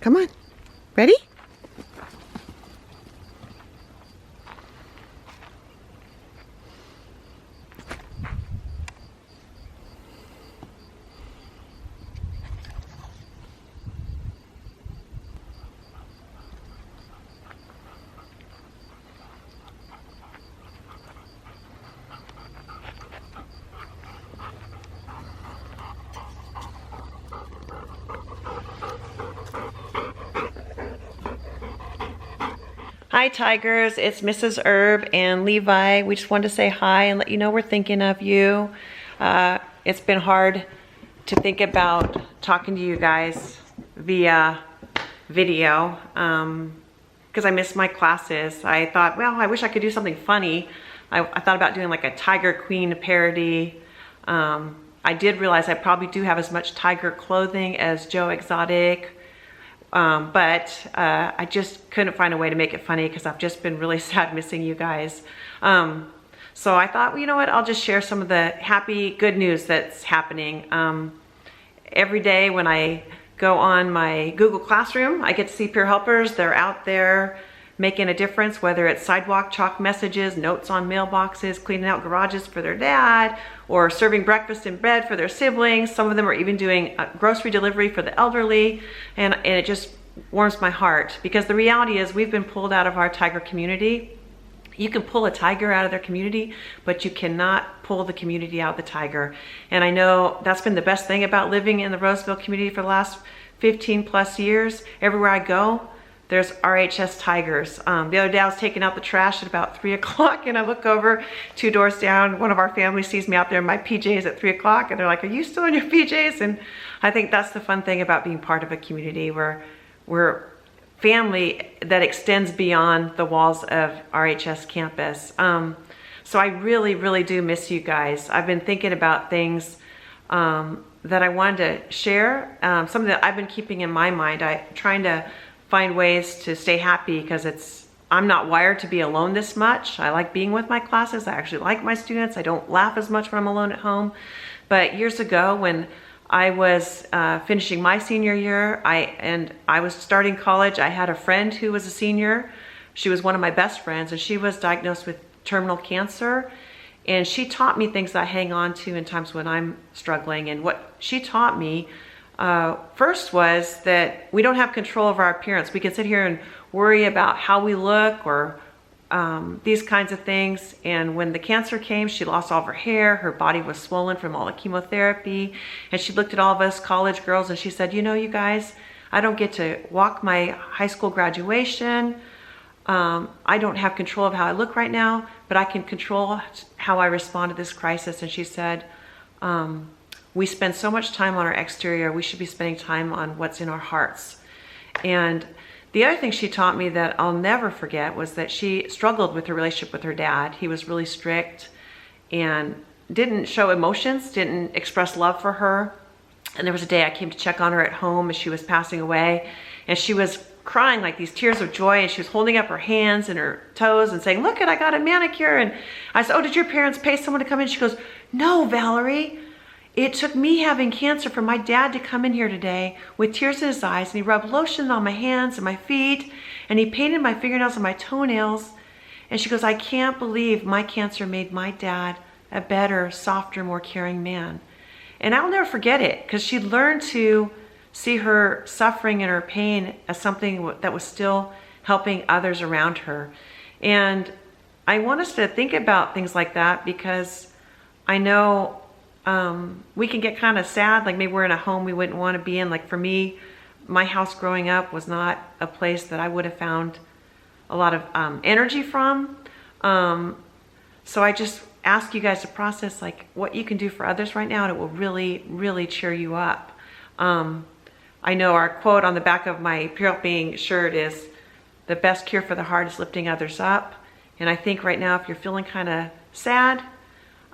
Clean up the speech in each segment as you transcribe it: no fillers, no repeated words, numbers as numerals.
Come on. Ready? Hi Tigers, it's Mrs. Herb and Levi. We just wanted to say hi and let you know we're thinking of you. It's been hard to think about talking to you guys via video because I missed my classes. I thought, well, I wish I could do something funny. I thought about doing like a Tiger Queen parody. I did realize I probably do have as much tiger clothing as Joe Exotic. But I just couldn't find a way to make it funny because I've just been really sad missing you guys. So I thought, well, you know what, I'll just share some of the happy, good news that's happening. Every day when I go on my Google Classroom, I get to see peer helpers. They're out there making a difference, whether it's sidewalk chalk messages, notes on mailboxes, cleaning out garages for their dad, or serving breakfast in bed for their siblings. Some of them are even doing grocery delivery for the elderly, and it just warms my heart because the reality is we've been pulled out of our tiger community. You can pull a tiger out of their community, but you cannot pull the community out of the tiger. And I know that's been the best thing about living in the Roseville community for the last 15 plus years. Everywhere I go, there's RHS Tigers. The other day I was taking out the trash at about 3 o'clock and I look over 2 doors down. One of our family sees me out there in my PJs at 3 o'clock and they're like, are you still in your PJs? And I think that's the fun thing about being part of a community where we're family that extends beyond the walls of RHS campus. So I really, really do miss you guys. I've been thinking about things that I wanted to share, something that I've been keeping in my mind. I'm trying to find ways to stay happy because I'm not wired to be alone this much. I like being with my classes. I actually like my students. I don't laugh as much when I'm alone at home. But years ago when I was finishing my senior year and I was starting college, I had a friend who was a senior. She was one of my best friends and she was diagnosed with terminal cancer. And she taught me things that I hang on to in times when I'm struggling. And what she taught me first was that we don't have control of our appearance. We can sit here and worry about how we look or these kinds of things. And when the cancer came, she lost all of her hair. Her body was swollen from all the chemotherapy. And she looked at all of us college girls and she said, you know, you guys, I don't get to walk my high school graduation. I don't have control of how I look right now, but I can control how I respond to this crisis. And she said, we spend so much time on our exterior, we should be spending time on what's in our hearts. And the other thing she taught me that I'll never forget was that she struggled with her relationship with her dad. He was really strict and didn't show emotions, didn't express love for her. And there was a day I came to check on her at home as she was passing away, and she was crying like these tears of joy, and she was holding up her hands and her toes and saying, look, I got a manicure. And I said, oh, did your parents pay someone to come in? She goes, no, Valerie. It took me having cancer for my dad to come in here today with tears in his eyes, and he rubbed lotion on my hands and my feet, and he painted my fingernails and my toenails. And she goes, I can't believe my cancer made my dad a better, softer, more caring man. And I'll never forget it because she learned to see her suffering and her pain as something that was still helping others around her. And I want us to think about things like that because I know we can get kind of sad, like maybe we're in a home we wouldn't want to be in. Like for me, my house growing up was not a place that I would have found a lot of energy from. So I just ask you guys to process like what you can do for others right now, and it will really, really cheer you up. I know our quote on the back of my Peer Helping shirt is, the best cure for the heart is lifting others up. And I think right now, if you're feeling kind of sad,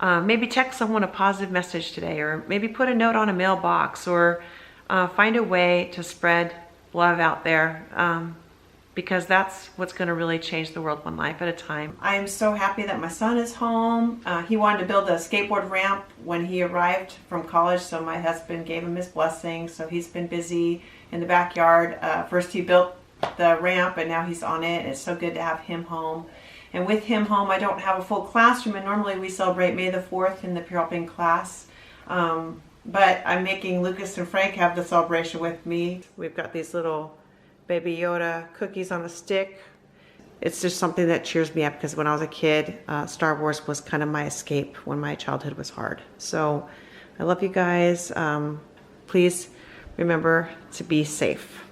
maybe text someone a positive message today, or maybe put a note on a mailbox, or find a way to spread love out there. because that's what's going to really change the world one life at a time. I am so happy that my son is home. He wanted to build a skateboard ramp when he arrived from college, so my husband gave him his blessing. So he's been busy in the backyard. First he built the ramp, and now he's on it. It's so good to have him home. And with him home, I don't have a full classroom, and normally we celebrate May the 4th in the Pure Helping class. But I'm making Lucas and Frank have the celebration with me. We've got these little Baby Yoda cookies on a stick. It's just something that cheers me up, because when I was a kid, Star Wars was kind of my escape when my childhood was hard. So I love you guys. Please remember to be safe.